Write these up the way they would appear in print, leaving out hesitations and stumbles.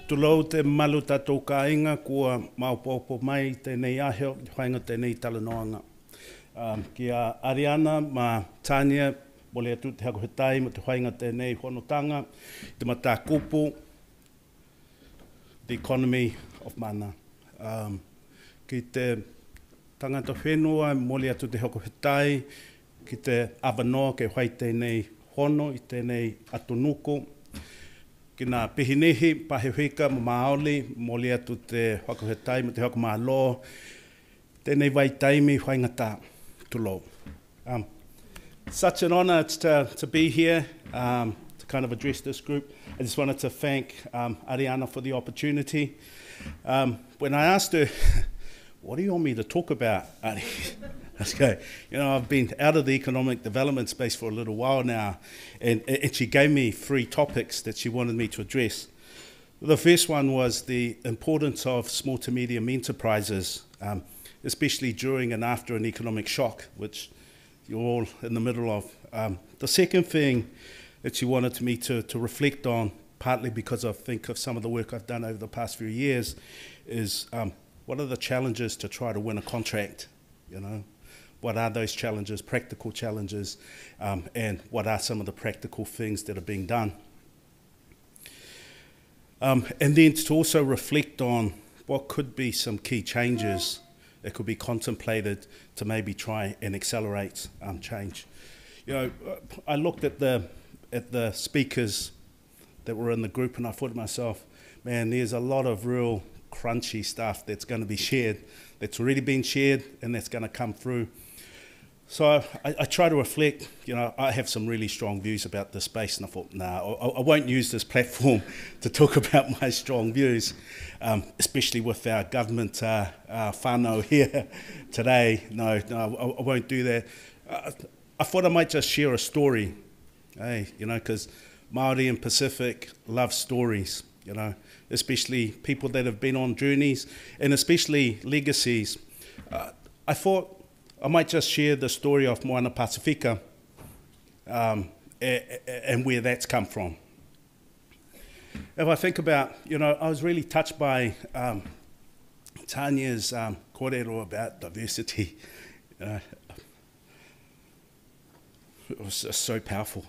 Tulau te malu tatou ka inga kua maupopo mai tēnei aheo, whainga tēnei talanoanga. Kia Ariana ma Tania, mole atu te hako hetai mo te whainga tēnei honotanga, te mata kupu, the economy of mana. Ki te tangata whenua, mole atu te hako hetai, ki te awanoa ke whai tēnei hono i tēnei atunuku, ki nā pihinehi, pahewhika, mo maoli, mole atu te whakahetai, mo te hako mālo, tēnei vai taimi, whaingata, tulo. Such an honour to be here, to kind of address this group. I just wanted to thank Ariana for the opportunity. When I asked her, what do you want me to talk about, Ari? Okay, you know, I've been out of the economic development space for a little while now, and she gave me 3 topics that she wanted me to address. The first one was the importance of small to medium enterprises, especially during and after an economic shock, which you're all in the middle of. The second thing that she wanted me to reflect on, partly because I think of some of the work I've done over the past few years, is what are the challenges to try to win a contract, you know? What are those challenges, practical challenges, and what are some of the practical things that are being done? And then to also reflect on what could be some key changes that could be contemplated to maybe try and accelerate change. You know, I looked at the speakers that were in the group and I thought to myself, man, there's a lot of real crunchy stuff that's going to be shared, that's already been shared, and that's going to come through. So I try to reflect, you know, I have some really strong views about this space, and I thought, nah, I won't use this platform to talk about my strong views, especially with our government whānau here today. No, I won't do that. I thought I might just share a story, you know, because Māori and Pacific love stories, you know, especially people that have been on journeys, and especially legacies. I thought I might just share the story of Moana Pasifika and where that's come from. If I think about, you know, I was really touched by Tania's kōrero about diversity. It was just so powerful.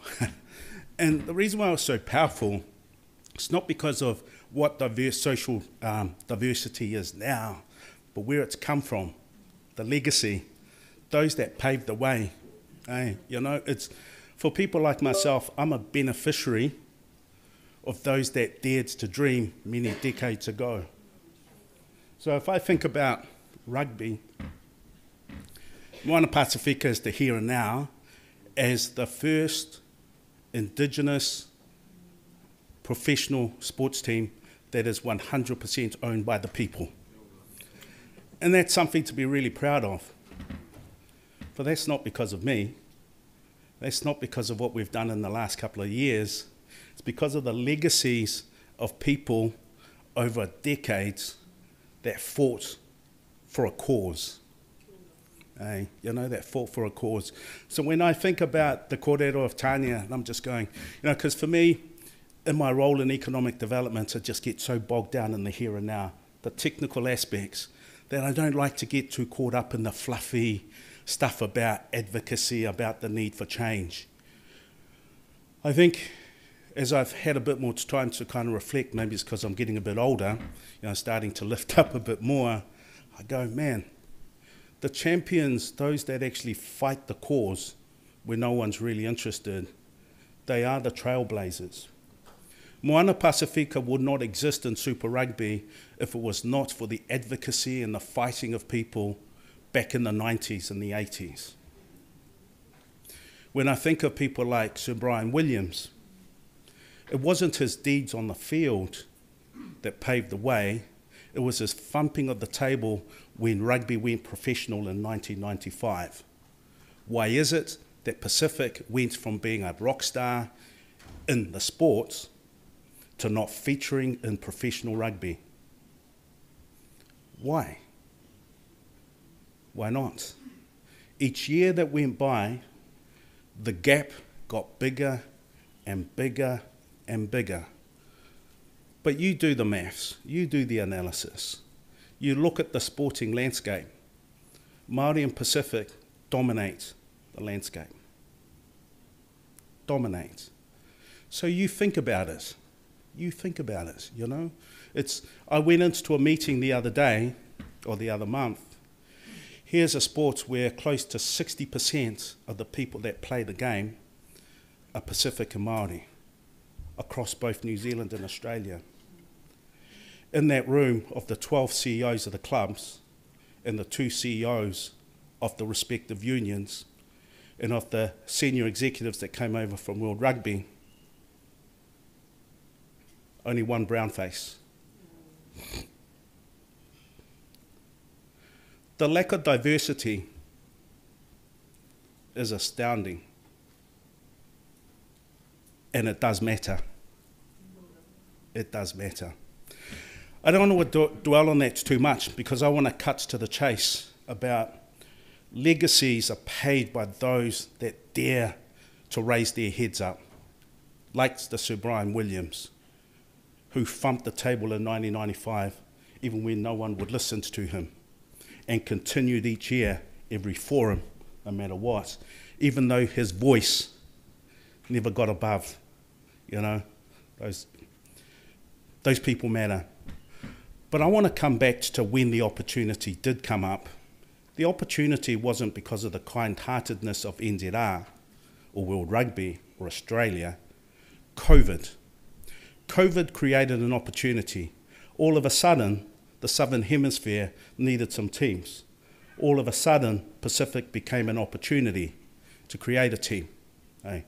And the reason why it was so powerful, it's not because of what social diversity is now, but where it's come from, the legacy, those that paved the way. You know, it's for people like myself, I'm a beneficiary of those that dared to dream many decades ago. So if I think about rugby, Moana Pasifika is the here and now as the first Indigenous professional sports team that is 100% owned by the people. And that's something to be really proud of. But that's not because of me. That's not because of what we've done in the last couple of years. It's because of the legacies of people over decades that fought for a cause. You know, that fought for a cause. So when I think about the kōrero of Tania, I'm just going, you know, because for me, in my role in economic development, I just get so bogged down in the here and now, the technical aspects, that I don't like to get too caught up in the fluffy stuff about advocacy, about the need for change. I think as I've had a bit more time to kind of reflect, maybe it's because I'm getting a bit older, you know, starting to lift up a bit more, I go, man, the champions, those that actually fight the cause where no one's really interested, they are the trailblazers. Moana Pasifika would not exist in Super Rugby if it was not for the advocacy and the fighting of people back in the 90s and the 80s. When I think of people like Sir Brian Williams, it wasn't his deeds on the field that paved the way, it was his thumping of the table when rugby went professional in 1995. Why is it that Pacific went from being a rock star in the sports to not featuring in professional rugby? Why? Why not? Each year that went by, the gap got bigger and bigger and bigger. But you do the maths, you do the analysis. You look at the sporting landscape. Māori and Pacific dominate the landscape. Dominate. So you think about it. You think about it, you know. I went into a meeting the other day, or the other month. Here's a sport where close to 60% of the people that play the game are Pacific and Māori, across both New Zealand and Australia. In that room of the 12 CEOs of the clubs and the 2 CEOs of the respective unions and of the senior executives that came over from World Rugby, only one brown face. The lack of diversity is astounding. And it does matter. It does matter. I don't want to dwell on that too much because I want to cut to the chase about legacies are paid by those that dare to raise their heads up, like the Sir Brian Williams, who thumped the table in 1995, even when no one would listen to him, and continued each year, every forum, no matter what, even though his voice never got above, you know, those people matter. But I want to come back to when the opportunity did come up. The opportunity wasn't because of the kind-heartedness of NZR or World Rugby or Australia. COVID created an opportunity. All of a sudden, the Southern Hemisphere needed some teams. All of a sudden, Pacific became an opportunity to create a team. Eh?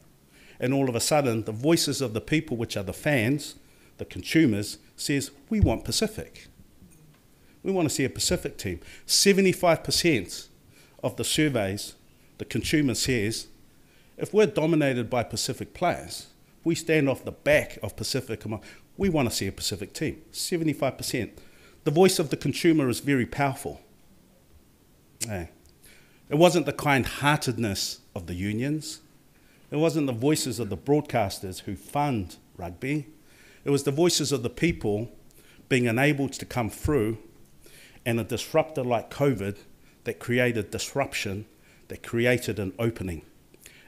And all of a sudden, the voices of the people, which are the fans, the consumers, says, we want Pacific. We want to see a Pacific team. 75% of the surveys, the consumer says, if we're dominated by Pacific players, we stand off the back of Pacific, we want to see a Pacific team. 75%. The voice of the consumer is very powerful. Eh? It wasn't the kind-heartedness of the unions. It wasn't the voices of the broadcasters who fund rugby. It was the voices of the people being enabled to come through, and a disruptor like COVID that created disruption, that created an opening.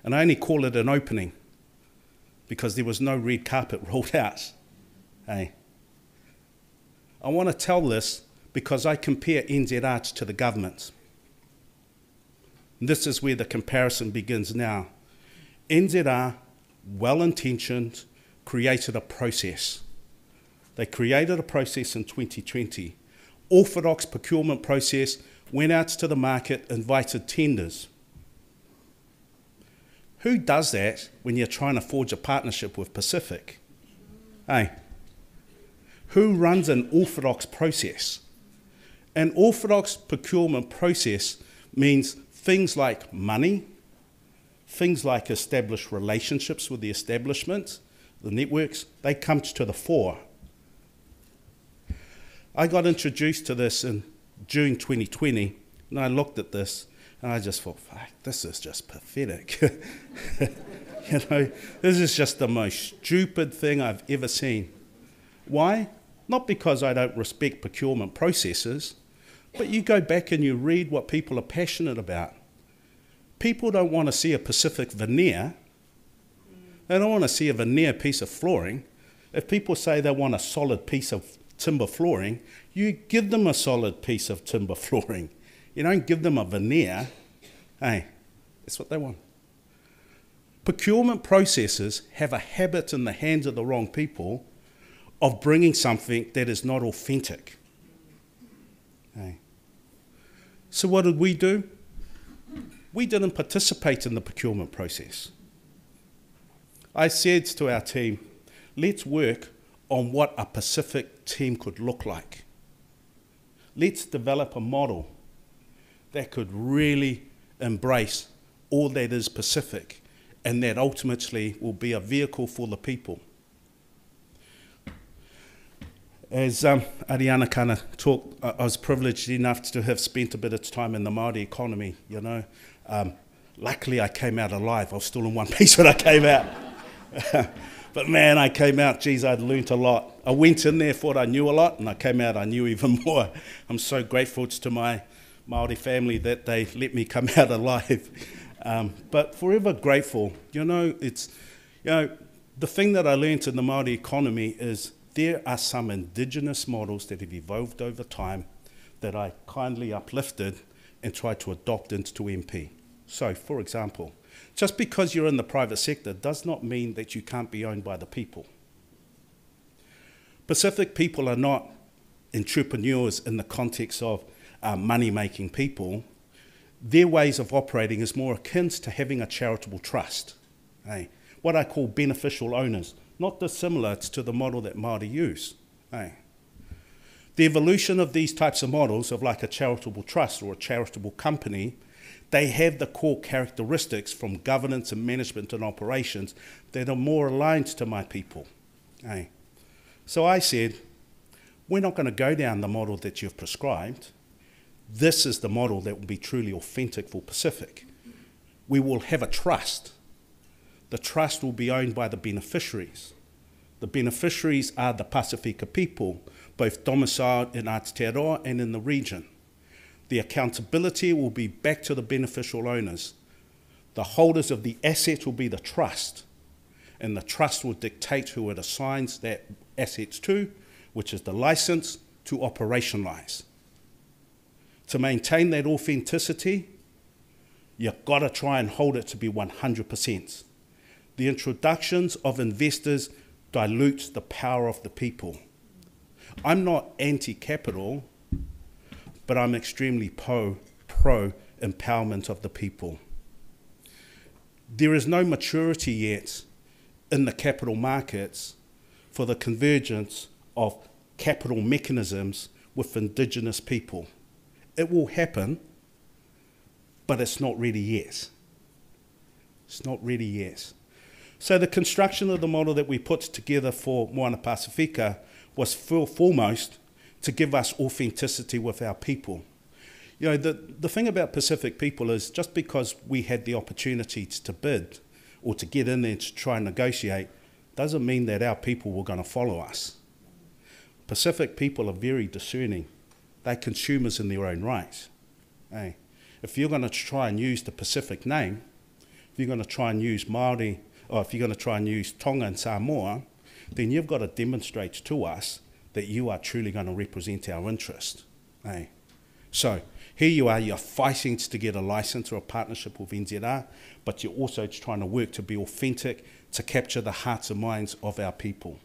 And I only call it an opening because there was no red carpet rolled out. Hey. I want to tell this because I compare NZR to the government. And this is where the comparison begins now. NZR, well-intentioned, created a process. They created a process in 2020. Orthodox procurement process, went out to the market, invited tenders. Who does that when you're trying to forge a partnership with Pacific? Hey, who runs an orthodox process? An orthodox procurement process means things like money, things like established relationships with the establishment, the networks, they come to the fore. I got introduced to this in June 2020, and I looked at this, and I just thought, fuck, this is just pathetic. You know, this is just the most stupid thing I've ever seen. Why? Not because I don't respect procurement processes, but you go back and you read what people are passionate about. People don't want to see a Pacific veneer. They don't want to see a veneer piece of flooring. If people say they want a solid piece of timber flooring, you give them a solid piece of timber flooring. You don't give them a veneer. Hey, that's what they want. Procurement processes have a habit in the hands of the wrong people of bringing something that is not authentic. Hey. So what did we do? We didn't participate in the procurement process. I said to our team, let's work on what a Pacific team could look like. Let's develop a model that could really embrace all that is Pacific and that ultimately will be a vehicle for the people. As Ariana kind of talked, I was privileged enough to have spent a bit of time in the Māori economy, you know. Luckily I came out alive. I was still in one piece when I came out. But man, I came out, geez, I'd learnt a lot. I went in there, thought I knew a lot, and I came out, I knew even more. I'm so grateful to my Māori family that they let me come out alive. But forever grateful. The thing that I learnt in the Māori economy is there are some indigenous models that have evolved over time that I kindly uplifted and tried to adopt into MP. So, for example, just because you're in the private sector does not mean that you can't be owned by the people. Pacific people are not entrepreneurs in the context of money-making people. Their ways of operating is more akin to having a charitable trust, what I call beneficial owners, not dissimilar to the model that Māori use. The evolution of these types of models of like a charitable trust or a charitable company, they have the core characteristics from governance and management and operations that are more aligned to my people. So I said, we're not going to go down the model that you've prescribed. This is the model that will be truly authentic for Pacific. We will have a trust. The trust will be owned by the beneficiaries. The beneficiaries are the Pasifika people, both domiciled in Aotearoa and in the region. The accountability will be back to the beneficial owners. The holders of the asset will be the trust, and the trust will dictate who it assigns that assets to, which is the license to operationalise. To maintain that authenticity, you've got to try and hold it to be 100%. The introductions of investors dilute the power of the people. I'm not anti-capital, but I'm extremely pro-empowerment of the people. There is no maturity yet in the capital markets for the convergence of capital mechanisms with indigenous people. It will happen, but it's not ready yet. It's not ready yet. So the construction of the model that we put together for Moana Pasifika was foremost to give us authenticity with our people. The thing about Pacific people is just because we had the opportunity to bid or to get in there to try and negotiate doesn't mean that our people were going to follow us. Pacific people are very discerning. They're consumers in their own right. If you're going to try and use the Pacific name, if you're going to try and use Māori, or if you're going to try and use Tonga and Samoa, then you've got to demonstrate to us that you are truly going to represent our interest. So here you are, you're fighting to get a license or a partnership with NZR, but you're also trying to work to be authentic, to capture the hearts and minds of our people.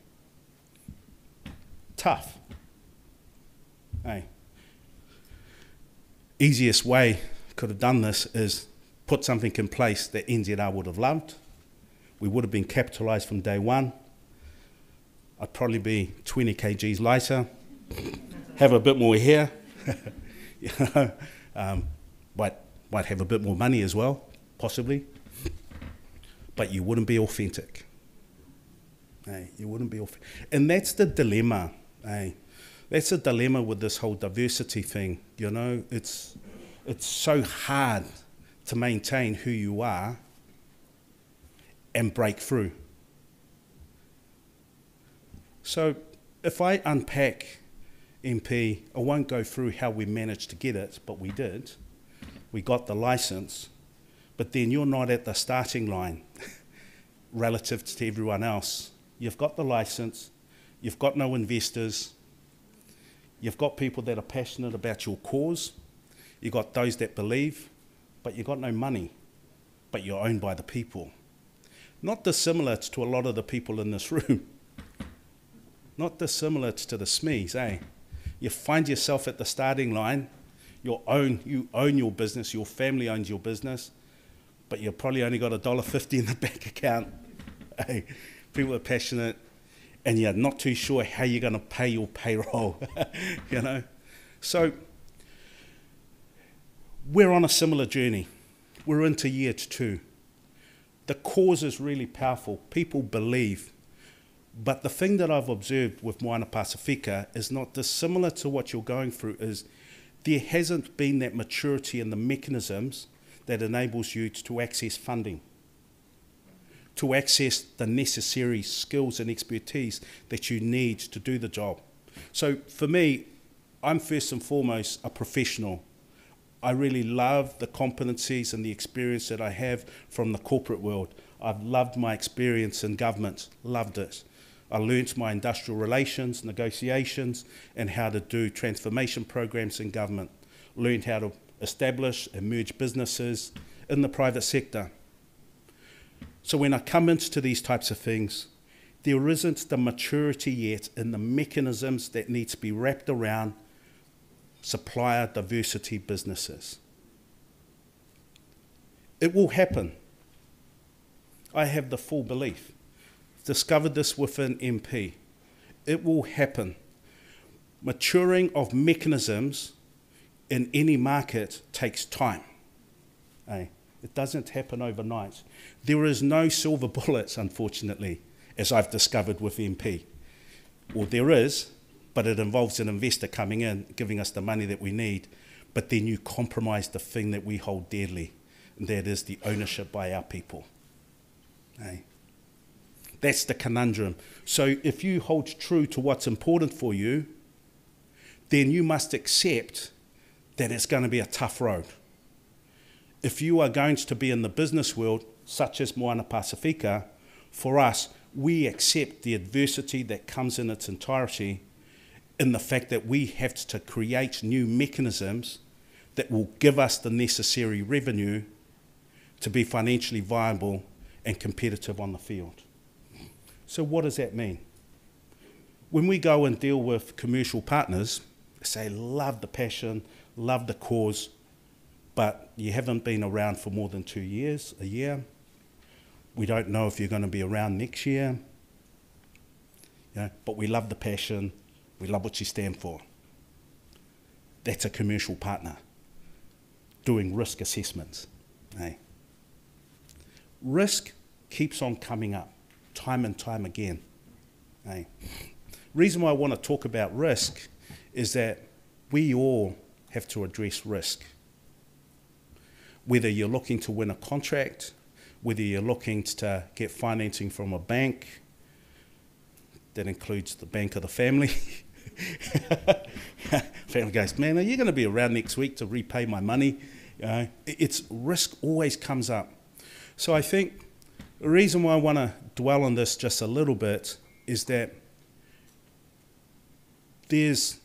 Tough. Easiest way could have done this is put something in place that NZR would have loved. We would have been capitalised from day one. I'd probably be 20 kgs lighter, have a bit more hair, might have a bit more money as well, possibly, but you wouldn't be authentic. You wouldn't be authentic. And that's the dilemma. That's the dilemma with this whole diversity thing. It's so hard to maintain who you are and break through. So if I unpack MP, I won't go through how we managed to get it, but we did. We got the license, but then you're not at the starting line relative to everyone else. You've got the license, you've got no investors, you've got people that are passionate about your cause, you've got those that believe, but you've got no money, but you're owned by the people. Not dissimilar to a lot of the people in this room. Not dissimilar to the SMEs, You find yourself at the starting line, you own your business, your family owns your business, but you've probably only got $1.50 in the bank account. People are passionate, and you're not too sure how you're going to pay your payroll, So we're on a similar journey. We're into year 2. The cause is really powerful. People believe. But the thing that I've observed with Moana Pasifika is not dissimilar to what you're going through, is there hasn't been that maturity in the mechanisms that enables you to access funding, to access the necessary skills and expertise that you need to do the job. So for me, I'm first and foremost a professional. I really love the competencies and the experience that I have from the corporate world. I've loved my experience in government, loved it. I learnt my industrial relations, negotiations, and how to do transformation programs in government. Learned how to establish and merge businesses in the private sector. So when I come into these types of things, there isn't the maturity yet in the mechanisms that need to be wrapped around supplier diversity businesses. It will happen. I have the full belief. Discovered this within MP. It will happen. Maturing of mechanisms in any market takes time. It doesn't happen overnight. There is no silver bullets, unfortunately, as I've discovered with MP. Or there is, but it involves an investor coming in, giving us the money that we need, but then you compromise the thing that we hold dearly, and that is the ownership by our people. That's the conundrum. So if you hold true to what's important for you, then you must accept that it's going to be a tough road. If you are going to be in the business world, such as Moana Pasifika, for us, we accept the adversity that comes in its entirety in the fact that we have to create new mechanisms that will give us the necessary revenue to be financially viable and competitive on the field. So what does that mean? When we go and deal with commercial partners, they say, love the passion, love the cause, but you haven't been around for more than 2 years, a year. We don't know if you're going to be around next year. But we love the passion, we love what you stand for. That's a commercial partner doing risk assessments. Risk keeps on coming up time and time again. Reason why I want to talk about risk is that we all have to address risk. Whether you're looking to win a contract, whether you're looking to get financing from a bank, that includes the bank of the family. Family goes, man, are you going to be around next week to repay my money? It's risk always comes up. So I think the reason why I want to dwell on this just a little bit is that there's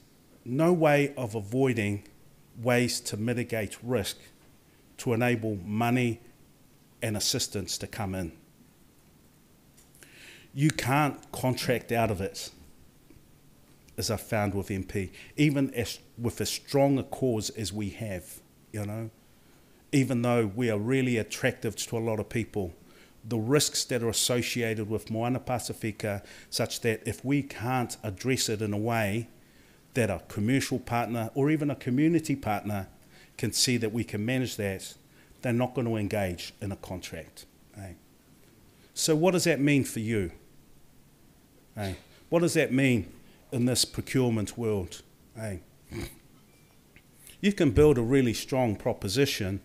no way of avoiding ways to mitigate risk to enable money and assistance to come in. You can't contract out of it, as I've found with MP, even with as strong a cause as we have, even though we are really attractive to a lot of people, the risks that are associated with Moana Pasifika, such that if we can't address it in a way that a commercial partner or even a community partner can see that we can manage that, they're not going to engage in a contract. So what does that mean for you? What does that mean in this procurement world? You can build a really strong proposition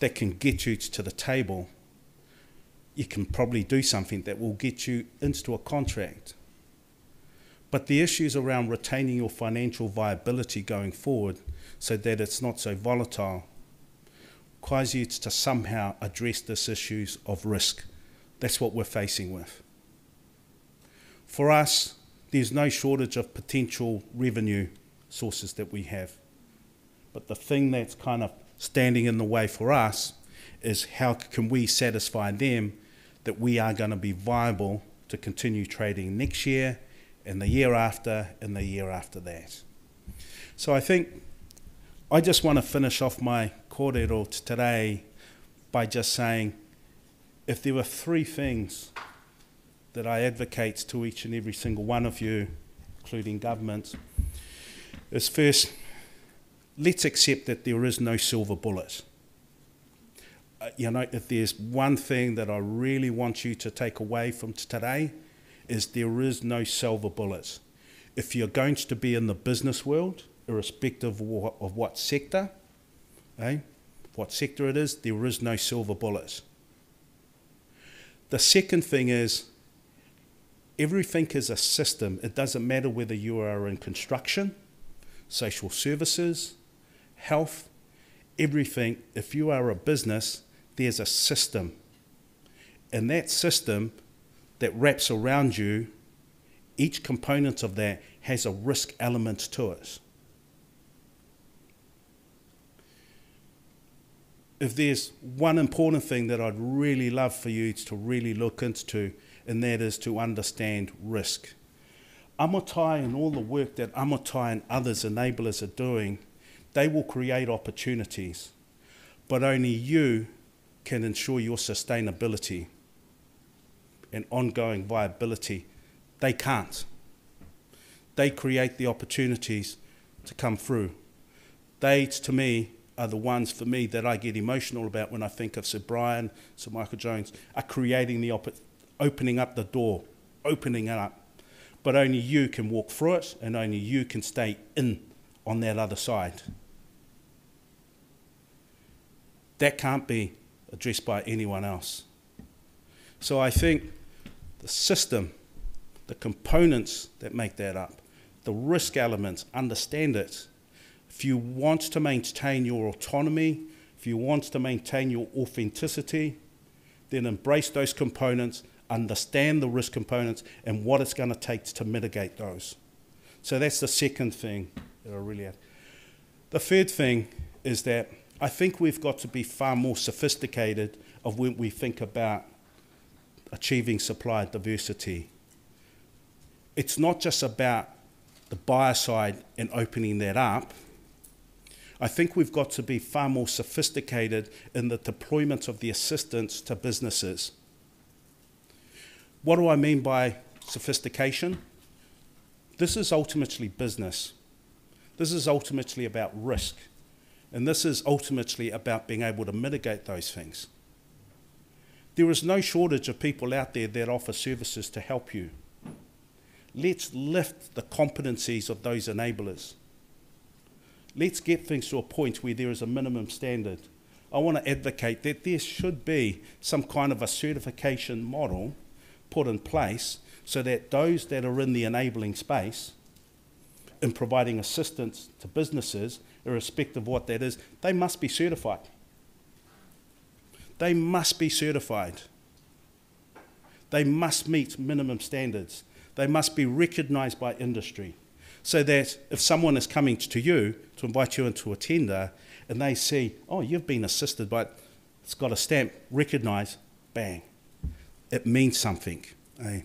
that can get you to the table. You can probably do something that will get you into a contract. But the issues around retaining your financial viability going forward so that it's not so volatile requires you to somehow address this issues of risk. That's what we're facing with. For us, there's no shortage of potential revenue sources that we have. But the thing that's kind of standing in the way for us is how can we satisfy them that we are going to be viable to continue trading next year and the year after and the year after that. So I think I just want to finish off my kōrero today by just saying, if there were 3 things that I advocate to each and every single one of you, including government, is first, let's accept that there is no silver bullet. If there's one thing that I really want you to take away from today, is there is no silver bullet. If you're going to be in the business world, irrespective of what sector, what sector it is, there is no silver bullet. The second thing is, everything is a system. It doesn't matter whether you are in construction, social services, health, everything. If you are a business, there's a system. And that system that wraps around you, each component of that has a risk element to it. If there's one important thing that I'd really love for you to really look into, and that is to understand risk. Amotai and all the work that Amotai and others enablers are doing, they will create opportunities, but only you can ensure your sustainability and ongoing viability. They can't. They create the opportunities to come through. They, to me, are the ones for me that I get emotional about when I think of Sir Brian, Sir Michael Jones, are creating the opening up the door, opening it up. But only you can walk through it, and only you can stay in on that other side. That can't be addressed by anyone else. So I think the system, the components that make that up, the risk elements, understand it. If you want to maintain your autonomy, if you want to maintain your authenticity, then embrace those components, understand the risk components and what it's going to take to mitigate those. So that's the second thing that I really have. The third thing is that I think we've got to be far more sophisticated of when we think about achieving supply diversity. It's not just about the buyer side and opening that up. I think we've got to be far more sophisticated in the deployment of the assistance to businesses. What do I mean by sophistication? This is ultimately business. This is ultimately about risk. And this is ultimately about being able to mitigate those things. There is no shortage of people out there that offer services to help you. Let's lift the competencies of those enablers. Let's get things to a point where there is a minimum standard. I want to advocate that there should be some kind of a certification model put in place so that those that are in the enabling space in providing assistance to businesses, irrespective of what that is, they must be certified. They must be certified. They must meet minimum standards. They must be recognised by industry, so that if someone is coming to you to invite you into a tender and they see, oh, you've been assisted by it, it's got a stamp, recognised, bang. It means something, eh?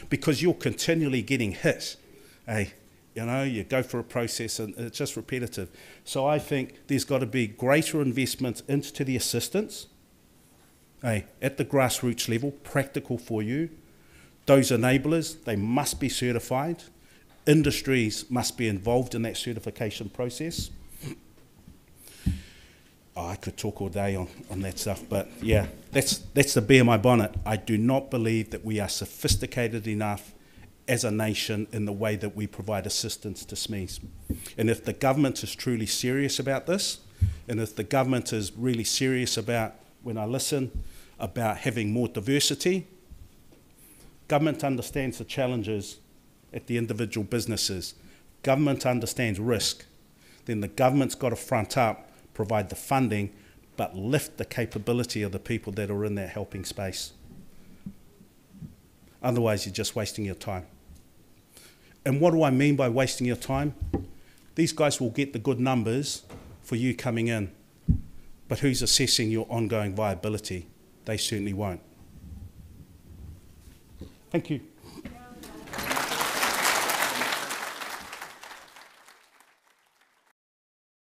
Because you're continually getting hit, eh? You know, you go through a process and it's just repetitive. So I think there's got to be greater investment into the assistance, eh? At the grassroots level, practical for you. Those enablers, they must be certified. Industries must be involved in that certification process. Oh, I could talk all day on that stuff, but yeah, that's the bear my bonnet. I do not believe that we are sophisticated enough as a nation in the way that we provide assistance to SMEs. And if the government is truly serious about this, and if the government is really serious about, when I listen, about having more diversity, government understands the challenges at the individual businesses. Government understands risk. Then the government's got to front up, provide the funding, but lift the capability of the people that are in that helping space. Otherwise, you're just wasting your time. And what do I mean by wasting your time? These guys will get the good numbers for you coming in, but who's assessing your ongoing viability? They certainly won't. Thank you.